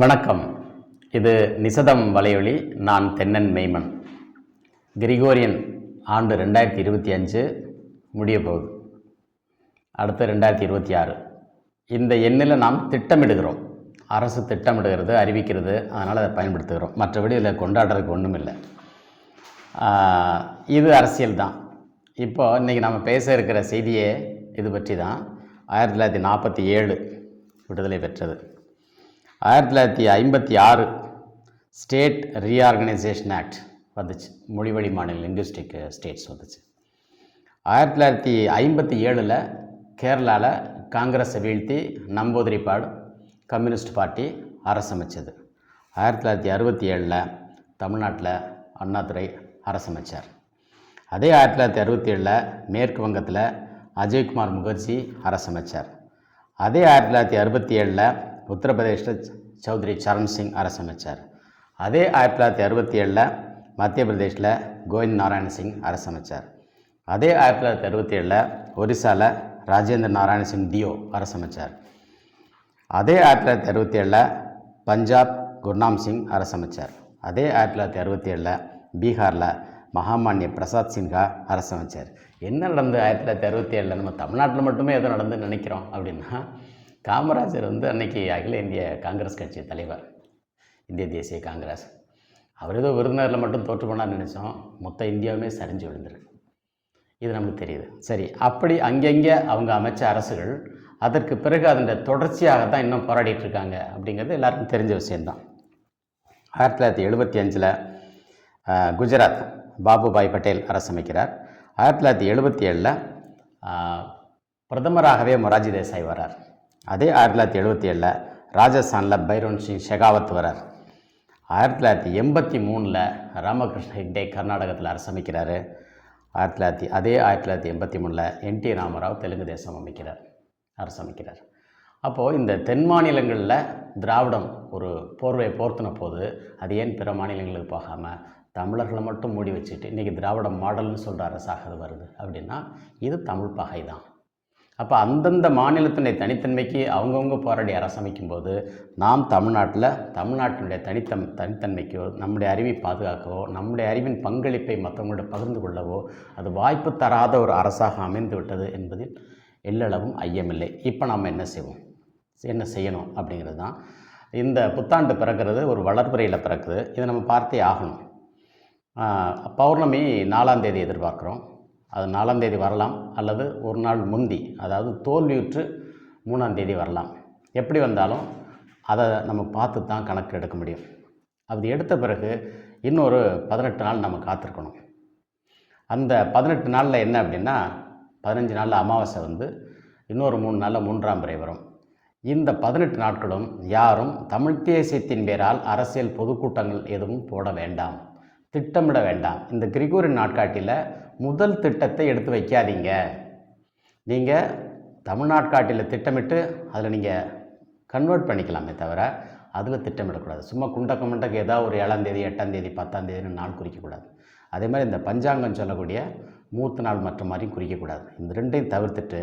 வணக்கம். இது நிசதம் வலையொலி. நான் தென்னன் மெய்மன். கிரிகோரியன் ஆண்டு 2025 முடிய போகுது. அடுத்து 2026. இந்த எண்ணில் நாம் திட்டமிடுகிறோம். அரசு திட்டமிடுகிறது, அறிவிக்கிறது, அதனால் அதை பயன்படுத்துகிறோம். மற்றபடி இதில் கொண்டாடுறதுக்கு ஒன்றும் இல்லை. இது அரசியல் தான். இப்போது இன்றைக்கி நம்ம பேச இருக்கிற செய்தியே இது பற்றி தான். 1947 விடுதலை பெற்றது. 1956 ஸ்டேட் ரீஆர்கனைசேஷன் ஆக்ட் வந்துச்சு. மொழிவழி மாநில லிங்குவிஸ்டிக் ஸ்டேட்ஸ் வந்துச்சு. 1957 கேரளாவில் காங்கிரஸை வீழ்த்தி நம்பூதிரிப்பாடு கம்யூனிஸ்ட் பார்ட்டி அரசமைச்சது. 1967 தமிழ்நாட்டில் அண்ணாதுரை அரசமைச்சார். அதே 1967 மேற்கு வங்கத்தில் அஜய்குமார் முகர்ஜி அரசமைச்சார். அதே 1967 உத்தரப்பிரதேசில் சௌத்ரி சரண் சிங் அரசமைச்சார். அதே 1967 மத்திய பிரதேசில் கோவிந்த் நாராயண சிங் அரசமைச்சார். அதே 1967 ஒரிசாவில் ராஜேந்திர நாராயண சிங் தியோ அரசமைச்சார். அதே 1967 பஞ்சாப் குர்நாம் சிங் அரசமைச்சார். அதே 1967 பீகாரில் மகாமான்ய பிரசாத் சின்ஹா அரசமைச்சார். என்ன நடந்து 1967 நம்ம தமிழ்நாட்டில் மட்டுமே எதோ நடந்துன்னு நினைக்கிறோம் அப்படின்னா, காமராஜர் அன்றைக்கி அகில இந்திய காங்கிரஸ் கட்சி தலைவர், இந்திய தேசிய காங்கிரஸ். அவர் ஏதோ விருதுநகரில் மட்டும் தோற்று போனான்னு நினச்சோம். மொத்த இந்தியாவுமே சரிஞ்சு விழுந்துருக்கு. இது நமக்கு தெரியுது. சரி, அப்படி அங்கங்கே அவங்க அமைச்ச அரசுகள் அதற்கு பிறகு அதன் தொடர்ச்சியாகத்தான் இன்னும் போராடிட்டுருக்காங்க அப்படிங்கிறது எல்லாருக்கும் தெரிஞ்ச விஷயந்தான். 1975 குஜராத் பாபுபாய் பட்டேல் அரசமைக்கிறார். 1977 பிரதமராகவே மொராஜி தேசாய் வரார். அதே 1977 ராஜஸ்தானில் பைரோன் சிங் ஷெகாவத் வரார். 1983 ராமகிருஷ்ண ஹெக்டே கர்நாடகத்தில் அரசமைக்கிறார். அதே 1983 என்டி ராமராவ் தெலுங்கு தேசம் அரசமைக்கிறார். அப்போது இந்த தென் மாநிலங்களில் திராவிடம் ஒரு போர்வையை போர்த்தின போது அது ஏன் பிற மாநிலங்களுக்கு போகாமல் தமிழர்களை மட்டும் மூடி வச்சுட்டு இன்றைக்கி திராவிட மாடல்னு சொல்கிற அரசாக அது வருது அப்படின்னா இது தமிழ் பகை தான். அப்போ அந்தந்த மாநிலத்தினுடைய தனித்தன்மைக்கு அவங்கவுங்க போராடி அரசமைக்கும் போது நாம் தமிழ்நாட்டினுடைய தனித்தன்மைக்கோ நம்முடைய அறிவை பாதுகாக்கவோ நம்முடைய அறிவின் பங்களிப்பை மற்றவங்களோட பகிர்ந்து கொள்ளவோ அது வாய்ப்பு தராத ஒரு அரசாக அமைந்து விட்டது என்பதில் எல்லளவும் ஐயமில்லை. இப்போ நாம் என்ன செய்யணும் அப்படிங்கிறது தான். இந்த புத்தாண்டு பிறக்கிறது ஒரு வளர்பிறையில் பிறக்குது. இதை நம்ம பார்த்தே ஆகணும். பௌர்ணமி 4ஆம் தேதி எதிர்பார்க்குறோம். அது 4ஆம் தேதி வரலாம், அல்லது ஒரு நாள் முந்தி, அதாவது தோல்வியுற்று 3ஆம் தேதி வரலாம். எப்படி வந்தாலும் அதை நம்ம பார்த்து தான் கணக்கு எடுக்க முடியும். அது எடுத்த பிறகு இன்னொரு 18 நாள் நம்ம காத்திருக்கணும். அந்த 18 நாளில் என்ன அப்படின்னா, 15 நாளில் அமாவாசை இன்னொரு 3 நாளில் 3ஆம் பிறை வரும். இந்த 18 நாட்களும் யாரும் தமிழ் தேசியத்தின் பேரால் அரசியல் பொதுக்கூட்டங்கள் எதுவும் போட வேண்டாம், திட்டமிட வேண்டாம். இந்த கிரிகோரியன் நாட்காட்டியில் முதல் திட்டத்தை எடுத்து வைக்காதீங்க. நீங்கள் தமிழ்நாட்காட்டில் திட்டமிட்டு அதில் நீங்கள் கன்வெர்ட் பண்ணிக்கலாமே தவிர அதில் திட்டமிடக்கூடாது. சும்மா குண்டக்கு ஏதாவது ஒரு 7ஆம் தேதி 8ஆம் தேதி 10ஆம் தேதினு நாள் குறிக்கக்கூடாது. அதே மாதிரி இந்த பஞ்சாங்கம் சொல்லக்கூடிய மூத்த நாள் மற்ற மாதிரியும் குறிக்கக்கூடாது. இந்த ரெண்டையும் தவிர்த்துட்டு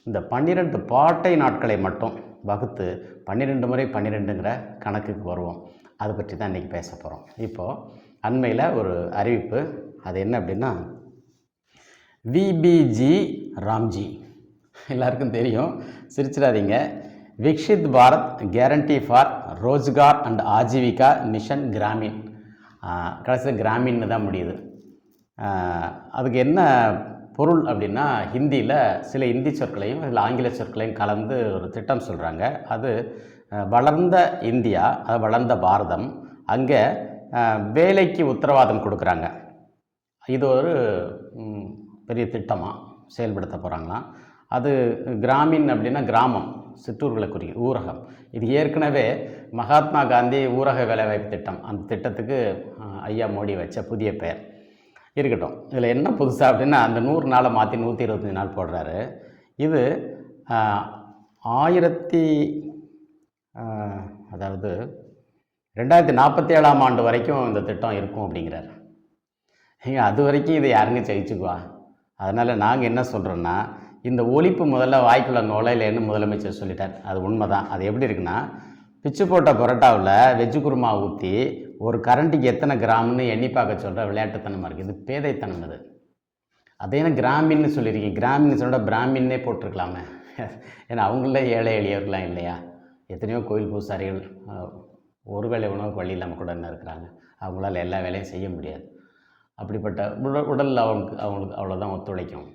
இந்த 12 பாட்டை நாட்களை மட்டும் வகுத்து 12 முறை 12ங்கிற கணக்குக்கு வருவோம். அதை பற்றி தான் இன்றைக்கி பேச போகிறோம். இப்போது அண்மையில் ஒரு அறிவிப்பு. அது என்ன அப்படின்னா, விபிஜி ராம்ஜி எல்லாருக்கும் தெரியும், சிரிச்சிடாதீங்க. Viksit Bharat guarantee for Rozgar and Ajeevika mission Gramin. கடைசியில் கிராமின்னு தான் முடியுது. அதுக்கு என்ன பொருள் அப்படின்னா, ஹிந்தியில் சில இந்தி சொற்களையும் சில ஆங்கில சொற்களையும் கலந்து ஒரு திட்டம் சொல்கிறாங்க. அது வளர்ந்த இந்தியா, அது வளர்ந்த பாரதம், அங்கே வேலைக்கு உத்தரவாதம் கொடுக்குறாங்க. இது ஒரு பெரிய திட்டமாக செயல்படுத்த போகிறாங்களாம். அது கிராமின் அப்படின்னா கிராமம், சிற்றூர்களை குறிக்கும், ஊரகம். இது ஏற்கனவே மகாத்மா காந்தி ஊரக வேலைவாய்ப்பு திட்டம், அந்த திட்டத்துக்கு ஐயா மோடி வச்ச புதிய பெயர் இருக்கட்டும். இதில் என்ன புதுசாக அப்படின்னா, அந்த 100 நாளை மாற்றி 125 நாள் போடுறாரு. இது 2047ஆம் ஆண்டு வரைக்கும் இந்த திட்டம் இருக்கும் அப்படிங்கிறார். அது வரைக்கும் இதை யாருங்க ஜெயிச்சுக்குவா? அதனால் நாங்கள் என்ன சொல்கிறோன்னா, இந்த ஒழிப்பு முதல்ல வாய்க்குள்ள நுழையிலேன்னு முதலமைச்சர் சொல்லிட்டார். அது உண்மை தான். அது எப்படி இருக்குன்னா, பிச்சு போட்ட பரோட்டாவில் வெஜ்ஜு குருமா ஊற்றி ஒரு கரண்டிக்கு எத்தனை கிராம்னு எண்ணி பார்க்க சொல்கிற விளையாட்டுத்தனமாக இருக்குது. இது பேதைத்தனம். இது அதே கிராமின்னு சொல்லியிருக்கீங்க. கிராமின்னு சொல்ல பிராமின்னே போட்டிருக்கலாமே. ஏன்னா அவங்கள ஏழை எளியவர்களாம் இல்லையா? எத்தனையோ கோயில் பூசாரிகள் ஒரு வேளை உணவுக்கு வழி இல்லாமல் கூட என்ன இருக்கிறாங்க. அவங்களால எல்லா வேலையும் செய்ய முடியாது. அப்படிப்பட்ட உடல் அவங்களுக்கு அவ்வளோதான் ஒத்துழைக்கும்.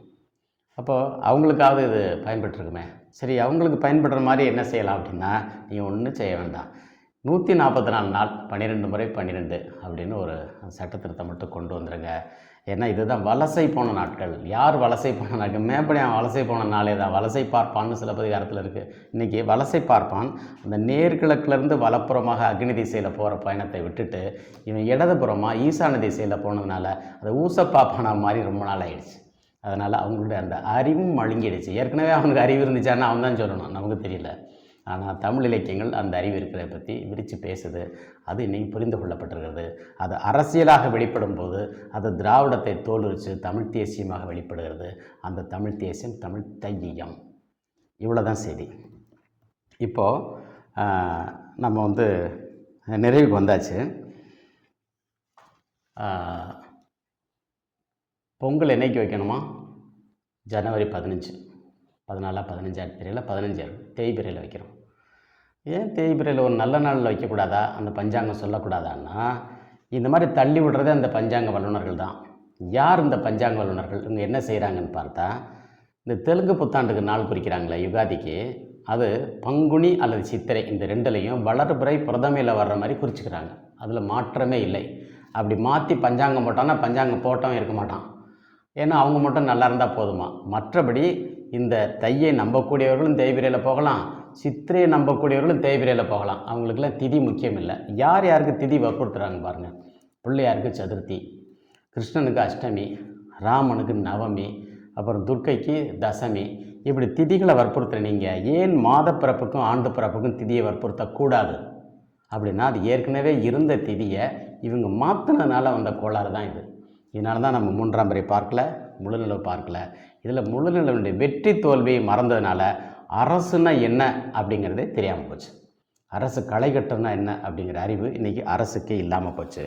அப்போது அவங்களுக்காவது இது பயன்பட்டுருக்குமே. சரி, அவங்களுக்கு பயன்படுற மாதிரி என்ன செய்யலாம் அப்படின்னா, நீங்கள் ஒன்றும் செய்ய வேண்டாம். 144 நாள் 12 முறை 12 அப்படின்னு ஒரு சட்டத்திருத்தம் மட்டும் கொண்டு வந்துடுங்க. ஏன்னா இதுதான் வலசை போன நாட்கள். யார் வலசை போன நாட்கள்? மேப்படி அவன் வலசை போன நாளே தான். வலசை பார்ப்பான்னு சிலப்பதிகாரத்தில் இருக்குது. இன்றைக்கி வலசை பார்ப்பான் அந்த நேர்கிழக்கிலேருந்து வலப்புறமாக அக்னி திசையில் போகிற பயணத்தை விட்டுட்டு இவன் இடதுபுறமாக ஈசான திசையில் போனதுனால அதை ஊசப்பாப்பான மாதிரி ரொம்ப நாள் ஆயிடுச்சு. அதனால் அவங்களுடைய அந்த அறிவும் மழுங்கிடுச்சு. ஏற்கனவே அவனுக்கு அறிவு இருந்துச்சான்னா அவன் தான் சொல்லணும், நமக்கு தெரியல. ஆனால் தமிழ் இலக்கியங்கள் அந்த அறிவு இருக்கிறத பற்றி விரித்து பேசுது. அது இன்னைக்கு புரிந்து கொள்ளப்பட்டிருக்கிறது. அது அரசியலாக வெளிப்படும் போது அது திராவிடத்தை தோலுரித்து தமிழ் தேசியமாக வெளிப்படுகிறது. அந்த தமிழ் தேசியம் தமிழ் தையம். இவ்வளோ தான் செய்தி. இப்போது நம்ம நிறைவுக்கு வந்தாச்சு. பொங்கல் என்னைக்கு வைக்கணுமா? ஜனவரி 15, 14, 15 தெரியல, 15 தேய்பிரையில் வைக்கிறோம். ஏன் தேய்பிரையில் ஒரு நல்ல நாளில் வைக்கக்கூடாதா? அந்த பஞ்சாங்கம் சொல்லக்கூடாதான்னா, இந்த மாதிரி தள்ளி விடுறதே அந்த பஞ்சாங்க வல்லுநர்கள் தான். யார் இந்த பஞ்சாங்க வல்லுநர்கள்? இவங்க என்ன செய்கிறாங்கன்னு பார்த்தா, இந்த தெலுங்கு புத்தாண்டுக்கு நாள் குறிக்கிறாங்களே யுகாதிக்கு, அது பங்குனி அல்லது சித்திரை இந்த ரெண்டுலையும் வளர்பிறை பிரதமையில் வர்ற மாதிரி குறிச்சிக்கிறாங்க. அதில் மாற்றமே இல்லை. அப்படி மாற்றி பஞ்சாங்கம் போட்டான்னா பஞ்சாங்கம் போட்டவன் இருக்க மாட்டான். ஏன்னா அவங்க மட்டும் நல்லா இருந்தால் போதுமா. மற்றபடி இந்த தையை நம்பக்கூடியவர்களும் தேய்பிரையில் போகலாம், சித்திரையை நம்பக்கூடியவர்களும் தேய்பிரையில் போகலாம். அவங்களுக்கெல்லாம் திதி முக்கியம் இல்லை. யார் யாருக்கு திதி வற்புறுத்துறாங்க பாருங்கள். பிள்ளையாருக்கு சதுர்த்தி, கிருஷ்ணனுக்கு அஷ்டமி, ராமனுக்கு நவமி, அப்புறம் துர்க்கைக்கு தசமி. இப்படி திதிகளை வற்புறுத்துற நீங்கள் ஏன் மாத பிறப்புக்கும் ஆண்டு பிறப்புக்கும் திதியை வற்புறுத்தக்கூடாது அப்படின்னா, அது ஏற்கனவே இருந்த திதியை இவங்க மாற்றினதுனால வந்த கோளாறு தான் இது. இதனால தான் நம்ம 3ஆம் பிறை பார்க்கல, முழுநிலவு பார்க்கல. இதில் முழுநிலவுடைய வெற்றி தோல்வியை மறந்ததுனால அரசுனா என்ன அப்படிங்கிறதே தெரியாமல் போச்சு. அரசு களை கட்டுனா என்ன அப்படிங்கிற அறிவு இன்றைக்கி அரசுக்கே இல்லாமல் போச்சு.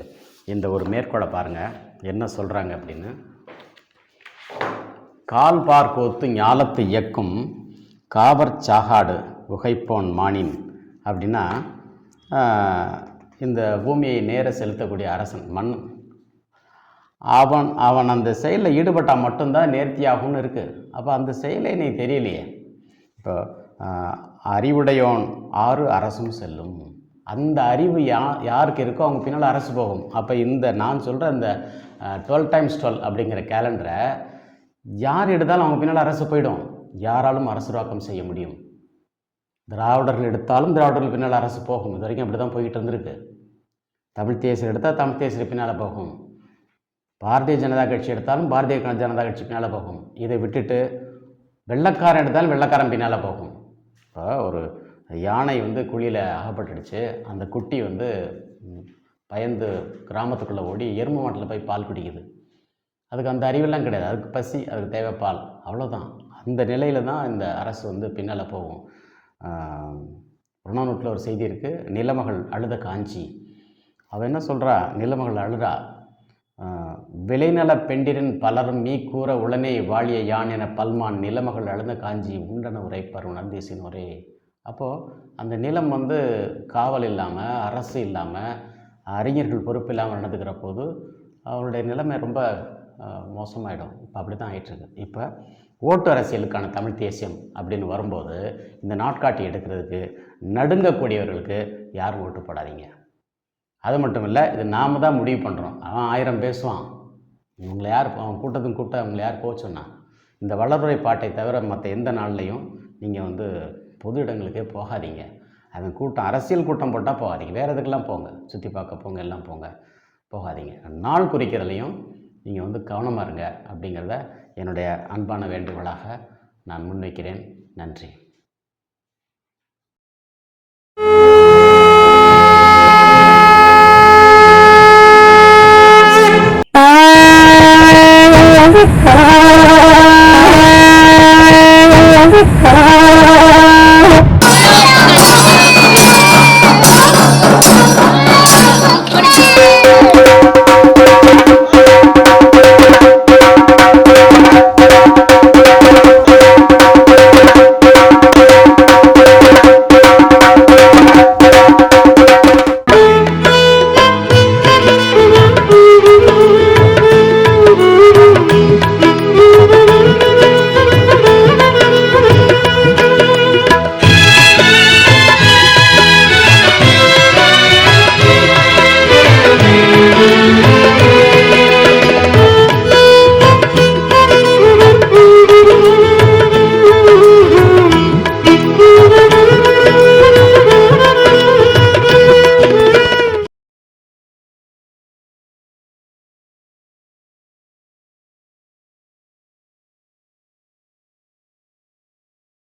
இந்த ஒரு மேற்கோளை பாருங்கள் என்ன சொல்கிறாங்க அப்படின்னு. கால் பார்க்கோத்து ஞாலத்து இயக்கும் காவர் சாகாடு உகைப்போன் மானின் அப்படின்னா, இந்த பூமியை நேர செலுத்தக்கூடிய அரசன் மன்னன் அவன் அந்த செயலில் ஈடுபட்டால் மட்டும்தான் நேர்த்தியாகும்னு இருக்குது. அப்போ அந்த செயலை நீ தெரியலையே. இப்போ அறிவுடையோன் ஆறு அரசும் செல்லும். அந்த அறிவு யாருக்கு இருக்கோ அவங்க பின்னால் அரசு போகும். அப்போ நான் சொல்கிற இந்த 12x12 அப்படிங்கிற கேலண்டரை யார் எடுத்தாலும் அவங்க பின்னால் அரசு போயிடும். யாராலும் அரசுராக்கம் செய்ய முடியும். திராவிடர்கள் எடுத்தாலும் திராவிடர்கள் பின்னால் அரசு போகும். இது வரைக்கும் அப்படி தான் போய்கிட்டு இருந்திருக்கு. தமிழ் தேசியர் எடுத்தால் தமிழ் தேசியர் பின்னால் போகும். பாரதிய ஜனதா கட்சி எடுத்தாலும் பாரதிய ஜனதா கட்சி பின்னால் போகும். இதை விட்டுட்டு வெள்ளைக்காரன் எடுத்தாலும் வெள்ளைக்காரன் பின்னால் போகும். இப்போ ஒரு யானை குழியில் அகப்பட்டுடுச்சு. அந்த குட்டி பயந்து கிராமத்துக்குள்ளே ஓடி எருமை மாட்டில் போய் பால் குடிக்குது. அதுக்கு அந்த அறிவெல்லாம் கிடையாது. அதுக்கு பசி, அதுக்கு தேவை பால், அவ்வளோதான். அந்த நிலையில் தான் இந்த அரசு பின்னால் போகும். புறநானூற்றில் ஒரு செய்தி இருக்குது. நிலமகள் அழுத காஞ்சி. அவள் என்ன சொல்கிறா? நிலமகள் அழுறா, விளைநல பெண்டிரின் பலரும் மீ கூற உடனே வாழிய யான் என பல்மான் நிலமகள் அழுத காஞ்சி உண்டன உரைப்பர் உணர்ந்தேசின் ஒரே. அப்போது அந்த நிலம் காவல் இல்லாமல், அரசு இல்லாமல், அறிஞர்கள் பொறுப்பு இல்லாமல் நடந்துக்கிற போது அவருடைய நிலைமை ரொம்ப மோசமாயிடும். இப்போ அப்படி தான் ஆகிட்டுருக்கு. இப்போ ஓட்டு அரசியலுக்கான தமிழ் தேசியம் அப்படின்னு வரும்போது இந்த நாட்காட்டி எடுக்கிறதுக்கு நடுங்கக்கூடியவர்களுக்கு யாரும் ஓட்டு போடாதீங்க. அது மட்டும் இல்லை, இது நாம் தான் முடிவு பண்ணுறோம். அவன் 1000 பேசுவான், இவங்களை யார் அவன் கூட்டத்துக்கு கூட்ட அவங்களை யார் போச்சோன்னா. இந்த வளர்முறை பாட்டை தவிர மற்ற எந்த நாள்லையும் நீங்கள் பொது இடங்களுக்கே போகாதீங்க. அவன் கூட்டம் அரசியல் கூட்டம் போட்டால் போகாதீங்க. வேறு எதுக்கெல்லாம் போங்க, சுற்றி பார்க்க போங்க, எல்லாம் போங்க, போகாதீங்க. நாள் குறிக்கிறதுலையும் நீங்கள் கவனமாக இருங்க அப்படிங்கிறத என்னுடைய அன்பான வேண்டுகோளாக நான் முன்வைக்கிறேன். நன்றி. Ah